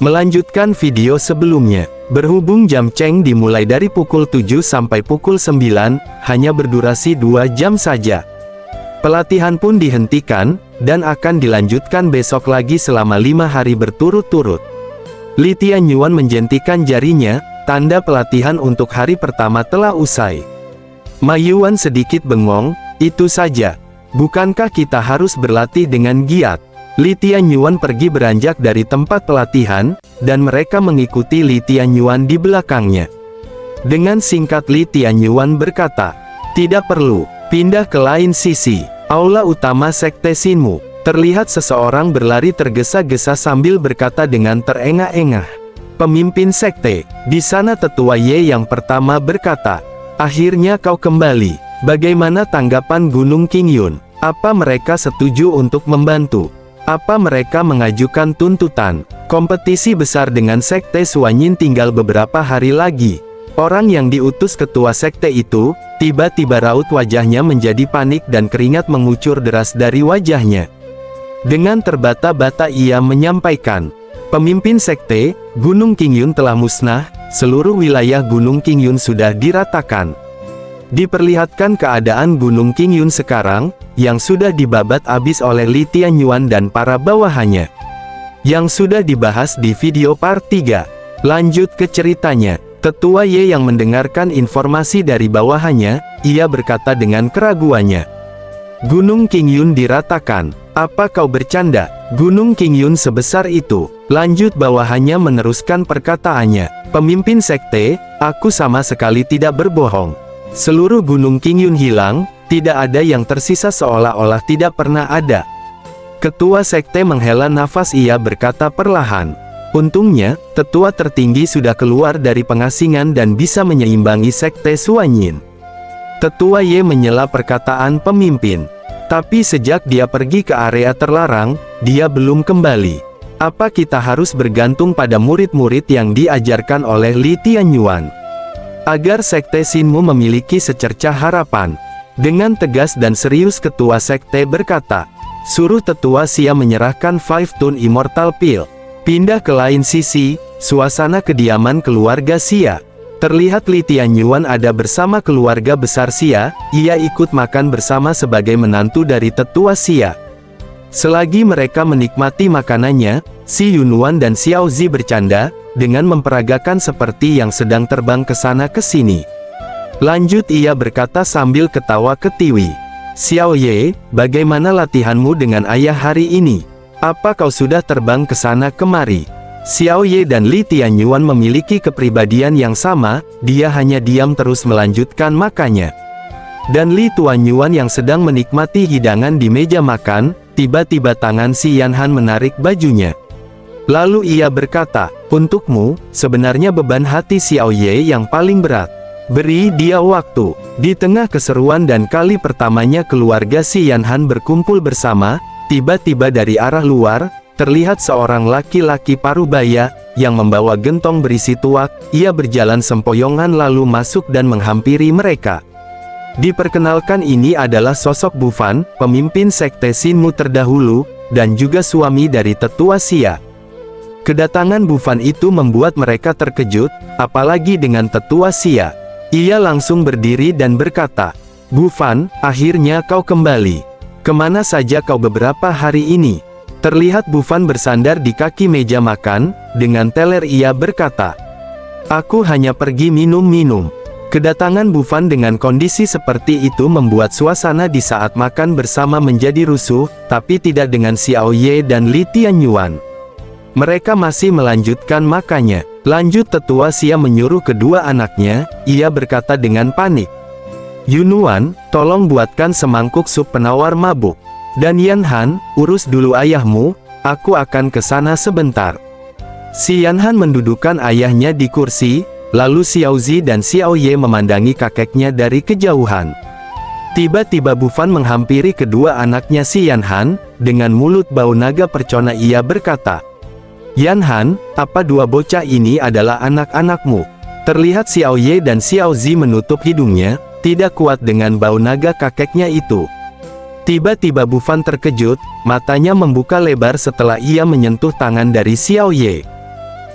Melanjutkan video sebelumnya. Berhubung jam Cheng dimulai dari pukul 7 sampai pukul 9, hanya berdurasi 2 jam saja. Pelatihan pun dihentikan, dan akan dilanjutkan besok lagi selama 5 hari berturut-turut. Li Tianyuan menjentikan jarinya, tanda pelatihan untuk hari pertama telah usai. Ma Yuan sedikit bengong, itu saja. Bukankah kita harus berlatih dengan giat? Li Tianyuan pergi beranjak dari tempat pelatihan, dan mereka mengikuti Li Tianyuan di belakangnya. Dengan singkat Li Tianyuan berkata, "Tidak perlu, pindah ke lain sisi, aula utama Sekte Shinmu." Terlihat seseorang berlari tergesa-gesa sambil berkata dengan terengah-engah, "Pemimpin sekte, di sana tetua Ye yang pertama berkata, akhirnya kau kembali. Bagaimana tanggapan Gunung Qingyun? Apa mereka setuju untuk membantu? Apa mereka mengajukan tuntutan? Kompetisi besar dengan Sekte Suanyin tinggal beberapa hari lagi." Orang yang diutus ketua sekte itu, tiba-tiba raut wajahnya menjadi panik dan keringat mengucur deras dari wajahnya. Dengan terbata-bata ia menyampaikan, "Pemimpin sekte, Gunung Qingyun telah musnah, seluruh wilayah Gunung Qingyun sudah diratakan." Diperlihatkan keadaan Gunung Qingyun sekarang, yang sudah dibabat habis oleh Li Tianyuan dan para bawahannya. Yang sudah dibahas di video part 3. Lanjut ke ceritanya. Tetua Ye yang mendengarkan informasi dari bawahannya, ia berkata dengan keraguannya, "Gunung Qingyun diratakan. Apa kau bercanda? Gunung Qingyun sebesar itu?" Lanjut bawahannya meneruskan perkataannya, "Pemimpin sekte, aku sama sekali tidak berbohong. Seluruh Gunung Qingyun hilang, tidak ada yang tersisa seolah-olah tidak pernah ada." Ketua sekte menghela nafas, ia berkata perlahan, "Untungnya, tetua tertinggi sudah keluar dari pengasingan dan bisa menyeimbangi Sekte Suanyin." Tetua Ye menyela perkataan pemimpin. "Tapi sejak dia pergi ke area terlarang, dia belum kembali. Apa kita harus bergantung pada murid-murid yang diajarkan oleh Li Tianyuan? Agar Sekte Shinmu memiliki secercah harapan." Dengan tegas dan serius ketua sekte berkata, "Suruh tetua Xia menyerahkan Five Tone Immortal Pill. Pindah ke lain sisi, suasana kediaman keluarga Xia." Terlihat Li Tianyuan ada bersama keluarga besar Xia, ia ikut makan bersama sebagai menantu dari tetua Xia. Selagi mereka menikmati makanannya, Si Yunuan dan Xiao Zi bercanda, dengan memperagakan seperti yang sedang terbang ke sana ke sini. Lanjut ia berkata sambil ketawa ketiwi, "Xiao Ye, bagaimana latihanmu dengan ayah hari ini? Apa kau sudah terbang ke sana kemari?" Xiao Ye dan Li Tianyuan memiliki kepribadian yang sama, dia hanya diam terus melanjutkan makannya. Dan Li Tianyuan yang sedang menikmati hidangan di meja makan, tiba-tiba tangan Si Yanhan menarik bajunya. Lalu ia berkata, "Untukmu, sebenarnya beban hati Xiao Ye yang paling berat. Beri dia waktu." Di tengah keseruan dan kali pertamanya keluarga Si Yanhan berkumpul bersama, tiba-tiba dari arah luar, terlihat seorang laki-laki parubaya, yang membawa gentong berisi tuak. Ia berjalan sempoyongan lalu masuk dan menghampiri mereka. Diperkenalkan, ini adalah sosok Bufan, pemimpin Sekte Shinmu terdahulu, dan juga suami dari tetua Xia. Kedatangan Bufan itu membuat mereka terkejut, apalagi dengan tetua Xia. Ia langsung berdiri dan berkata, "Bufan, akhirnya kau kembali. Kemana saja kau beberapa hari ini?" Terlihat Bufan bersandar di kaki meja makan, dengan teler ia berkata, "Aku hanya pergi minum-minum." Kedatangan Bufan dengan kondisi seperti itu membuat suasana di saat makan bersama menjadi rusuh, tapi tidak dengan Xiao Ye dan Li Tianyuan. Mereka masih melanjutkan makannya. Lanjut tetua Xia menyuruh kedua anaknya, ia berkata dengan panik, "Yunuan, tolong buatkan semangkuk sup penawar mabuk. Dan Yanhan, urus dulu ayahmu, aku akan ke sana sebentar." Si Yanhan mendudukkan ayahnya di kursi, lalu Xiao Zi dan Xiao Ye memandangi kakeknya dari kejauhan. Tiba-tiba Bufan menghampiri kedua anaknya Si Yanhan, dengan mulut bau naga percona ia berkata, "Yanhan, apa dua bocah ini adalah anak-anakmu?" Terlihat Xiao Ye dan Xiao Zi menutup hidungnya, tidak kuat dengan bau naga kakeknya itu. Tiba-tiba Bufan terkejut, matanya membuka lebar setelah ia menyentuh tangan dari Xiao Ye.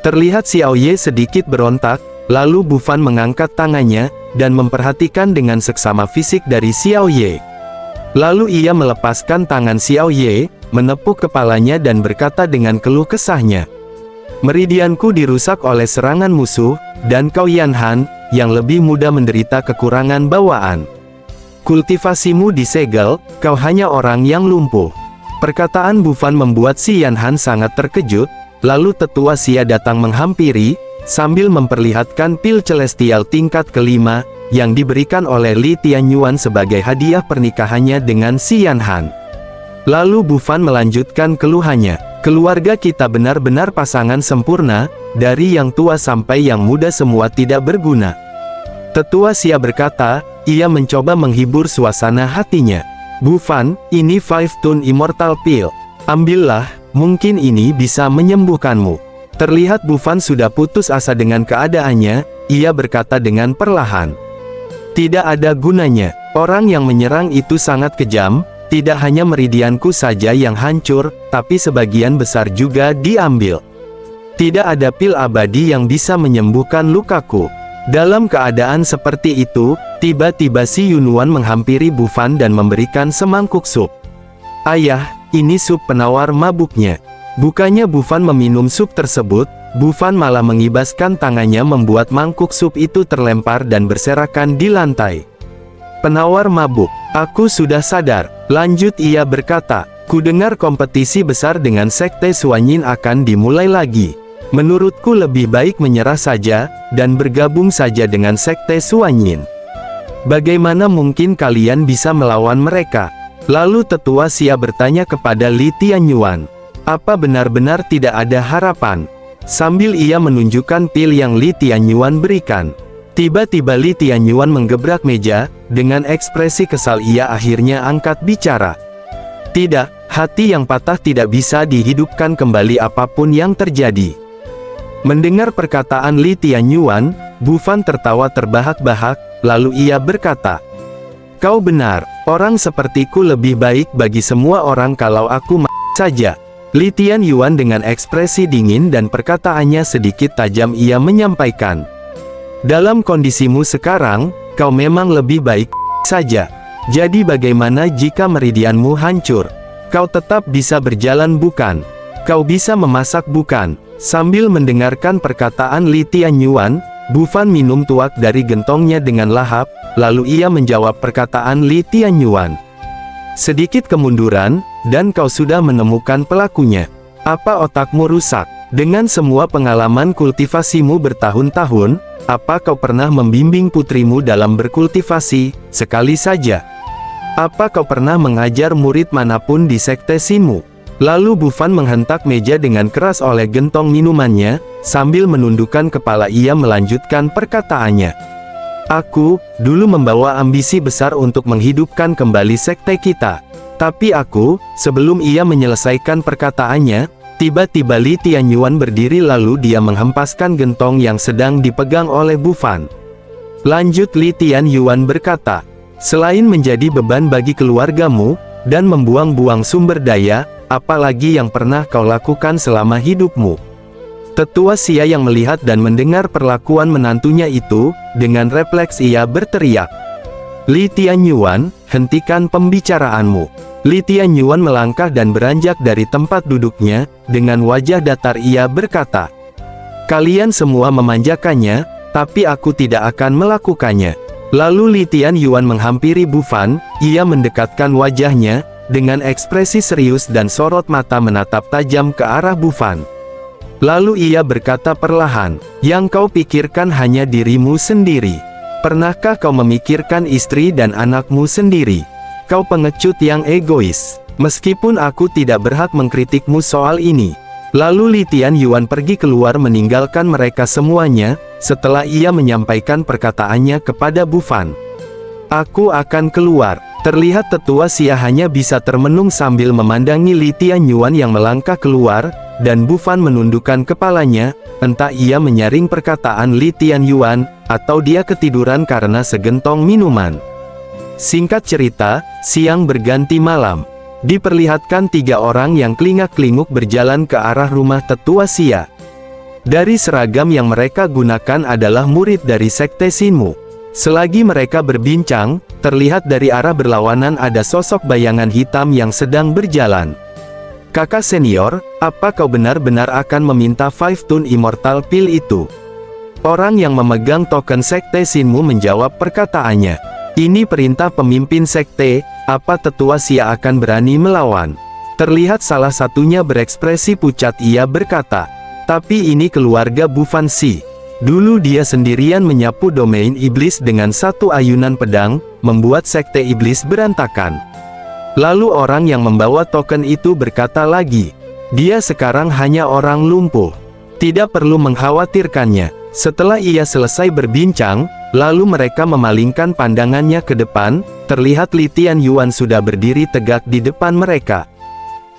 Terlihat Xiao Ye sedikit berontak, lalu Bu Fan mengangkat tangannya, dan memperhatikan dengan seksama fisik dari Xiao Ye. Lalu ia melepaskan tangan Xiao Ye, menepuk kepalanya dan berkata dengan keluh kesahnya. Meridianku dirusak oleh serangan musuh, dan kau Yan Han, yang lebih muda menderita kekurangan bawaan. Kultivasimu disegel, kau hanya orang yang lumpuh. Perkataan Bu Fan membuat si Yan Han sangat terkejut, lalu tetua Xia datang menghampiri, sambil memperlihatkan pil celestial tingkat kelima, yang diberikan oleh Li Tianyuan sebagai hadiah pernikahannya dengan si Yan Han. Lalu Bu Fan melanjutkan keluhannya, keluarga kita benar-benar pasangan sempurna, dari yang tua sampai yang muda semua tidak berguna. Tetua Xia berkata, ia mencoba menghibur suasana hatinya. Bu Fan, ini Five Tone Immortal Pill. Ambillah, mungkin ini bisa menyembuhkanmu. Terlihat Bu Fan sudah putus asa dengan keadaannya, ia berkata dengan perlahan. Tidak ada gunanya, orang yang menyerang itu sangat kejam, tidak hanya meridianku saja yang hancur, tapi sebagian besar juga diambil. Tidak ada pil abadi yang bisa menyembuhkan lukaku. Dalam keadaan seperti itu, tiba-tiba si Yunuan menghampiri Bu Fan dan memberikan semangkuk sup. Ayah, ini sup penawar mabuknya. Bukannya Bu Fan meminum sup tersebut, Bu Fan malah mengibaskan tangannya membuat mangkuk sup itu terlempar dan berserakan di lantai. Penawar mabuk, aku sudah sadar, lanjut ia berkata, kudengar kompetisi besar dengan Sekte Suanyin akan dimulai lagi. Menurutku lebih baik menyerah saja, dan bergabung saja dengan Sekte Suanyin. Bagaimana mungkin kalian bisa melawan mereka? Lalu tetua Xia bertanya kepada Li Tianyuan. Apa benar-benar tidak ada harapan? Sambil ia menunjukkan pil yang Li Tianyuan berikan. Tiba-tiba Li Tianyuan menggebrak meja, dengan ekspresi kesal ia akhirnya angkat bicara. Tidak, hati yang patah tidak bisa dihidupkan kembali apapun yang terjadi. Mendengar perkataan Li Tianyuan, Bu Fan tertawa terbahak-bahak, lalu ia berkata, kau benar, orang sepertiku lebih baik bagi semua orang kalau aku saja. Li Tianyuan dengan ekspresi dingin dan perkataannya sedikit tajam ia menyampaikan. Dalam kondisimu sekarang, kau memang lebih baik saja. Jadi bagaimana jika meridianmu hancur? Kau tetap bisa berjalan bukan? Kau bisa memasak bukan? Sambil mendengarkan perkataan Li Tianyuan, Bu Fan minum tuak dari gentongnya dengan lahap, lalu ia menjawab perkataan Li Tianyuan. Sedikit kemunduran, dan kau sudah menemukan pelakunya. Apa otakmu rusak? Dengan semua pengalaman kultivasimu bertahun-tahun, apa kau pernah membimbing putrimu dalam berkultivasi, sekali saja? Apa kau pernah mengajar murid manapun di sekte Shinmu? Lalu Bu Fan menghentak meja dengan keras oleh gentong minumannya, sambil menundukkan kepala ia melanjutkan perkataannya. Aku, dulu membawa ambisi besar untuk menghidupkan kembali sekte kita. Tapi aku, sebelum ia menyelesaikan perkataannya, tiba-tiba Li Tianyuan berdiri lalu dia menghempaskan gentong yang sedang dipegang oleh Bu Fan. Lanjut Li Tianyuan berkata, selain menjadi beban bagi keluargamu, dan membuang-buang sumber daya, apalagi yang pernah kau lakukan selama hidupmu? Tetua Xia yang melihat dan mendengar perlakuan menantunya itu, dengan refleks ia berteriak. Li Tianyuan, hentikan pembicaraanmu. Li Tianyuan melangkah dan beranjak dari tempat duduknya, dengan wajah datar ia berkata. Kalian semua memanjakannya, tapi aku tidak akan melakukannya. Lalu Li Tianyuan menghampiri Bu Fan, ia mendekatkan wajahnya, dengan ekspresi serius dan sorot mata menatap tajam ke arah Bu Fan. Lalu ia berkata perlahan, yang kau pikirkan hanya dirimu sendiri. Pernahkah kau memikirkan istri dan anakmu sendiri? Kau pengecut yang egois. Meskipun aku tidak berhak mengkritikmu soal ini. Lalu Li Tianyuan pergi keluar meninggalkan mereka semuanya, setelah ia menyampaikan perkataannya kepada Bu Fan. Aku akan keluar. Terlihat tetua Xia hanya bisa termenung sambil memandangi Li Tianyuan yang melangkah keluar, dan Bu Fan menundukkan kepalanya, entah ia menyaring perkataan Li Tianyuan, atau dia ketiduran karena segentong minuman. Singkat cerita, siang berganti malam. Diperlihatkan 3 orang yang kelingak-kelinguk berjalan ke arah rumah tetua Xia. Dari seragam yang mereka gunakan adalah murid dari Sekte Shinmu. Selagi mereka berbincang, terlihat dari arah berlawanan ada sosok bayangan hitam yang sedang berjalan. Kakak senior, apa kau benar-benar akan meminta Five Tone Immortal Pill itu? Orang yang memegang token Sekte Shinmu menjawab perkataannya. Ini perintah pemimpin sekte, apa tetua Xia akan berani melawan? Terlihat salah satunya berekspresi pucat. Ia berkata, tapi ini keluarga Bu Fanxi. Dulu dia sendirian menyapu domain iblis dengan satu ayunan pedang, membuat sekte iblis berantakan. Lalu orang yang membawa token itu berkata lagi, dia sekarang hanya orang lumpuh. Tidak perlu mengkhawatirkannya. Setelah ia selesai berbincang, lalu mereka memalingkan pandangannya ke depan, terlihat Li Tianyuan sudah berdiri tegak di depan mereka.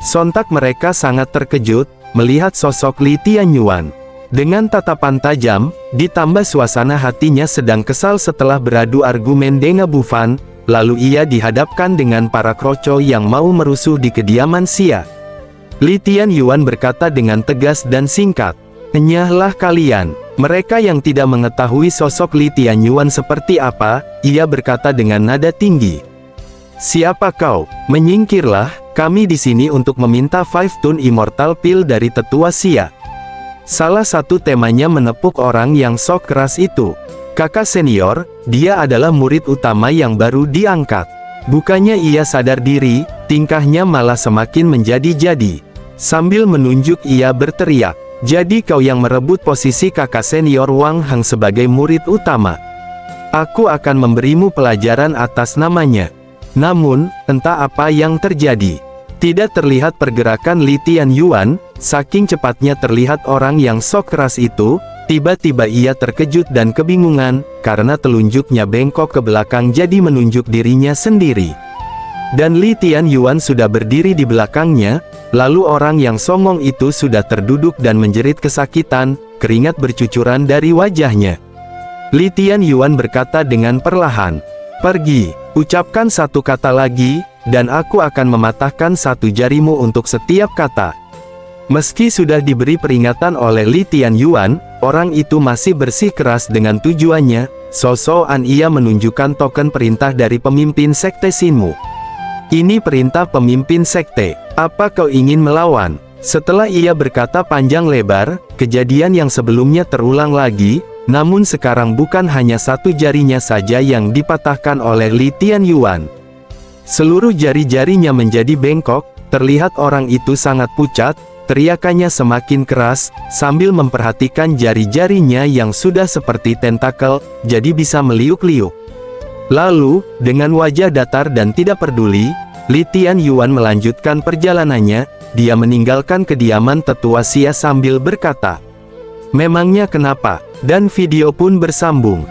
Sontak mereka sangat terkejut, melihat sosok Li Tianyuan. Dengan tatapan tajam, ditambah suasana hatinya sedang kesal setelah beradu argumen dengan Bu Fan, lalu ia dihadapkan dengan para kroco yang mau merusuh di kediaman Xia. Li Tianyuan berkata dengan tegas dan singkat, "Enyahlah kalian." Mereka yang tidak mengetahui sosok Li Tianyuan seperti apa, ia berkata dengan nada tinggi. "Siapa kau? Menyingkirlah. Kami di sini untuk meminta Five Tone Immortal Pill dari tetua Xia." Salah satu temanya menepuk orang yang sok keras itu. Kakak senior, dia adalah murid utama yang baru diangkat. Bukannya ia sadar diri, tingkahnya malah semakin menjadi-jadi. Sambil menunjuk ia berteriak, "Jadi kau yang merebut posisi kakak senior Wang Hang sebagai murid utama. Aku akan memberimu pelajaran atas namanya." Namun, entah apa yang terjadi. Tidak terlihat pergerakan Li Tianyuan, saking cepatnya terlihat orang yang sok keras itu, tiba-tiba ia terkejut dan kebingungan, karena telunjuknya bengkok ke belakang jadi menunjuk dirinya sendiri. Dan Li Tianyuan sudah berdiri di belakangnya, lalu orang yang songong itu sudah terduduk dan menjerit kesakitan, keringat bercucuran dari wajahnya. Li Tianyuan berkata dengan perlahan, "Pergi. Ucapkan satu kata lagi, dan aku akan mematahkan satu jarimu untuk setiap kata." Meski sudah diberi peringatan oleh Li Tianyuan, orang itu masih bersikeras dengan tujuannya. So-soan ia menunjukkan token perintah dari pemimpin Sekte Shinmu. "Ini perintah pemimpin sekte. Apa kau ingin melawan?" Setelah ia berkata panjang lebar, kejadian yang sebelumnya terulang lagi. Namun sekarang bukan hanya satu jarinya saja yang dipatahkan oleh Li Tianyuan. Seluruh jari-jarinya menjadi bengkok, terlihat orang itu sangat pucat, teriakannya semakin keras, sambil memperhatikan jari-jarinya yang sudah seperti tentakel, jadi bisa meliuk-liuk. Lalu, dengan wajah datar dan tidak peduli, Li Tianyuan melanjutkan perjalanannya. Dia meninggalkan kediaman tetua Xia sambil berkata, "Memangnya kenapa?" Dan video pun bersambung.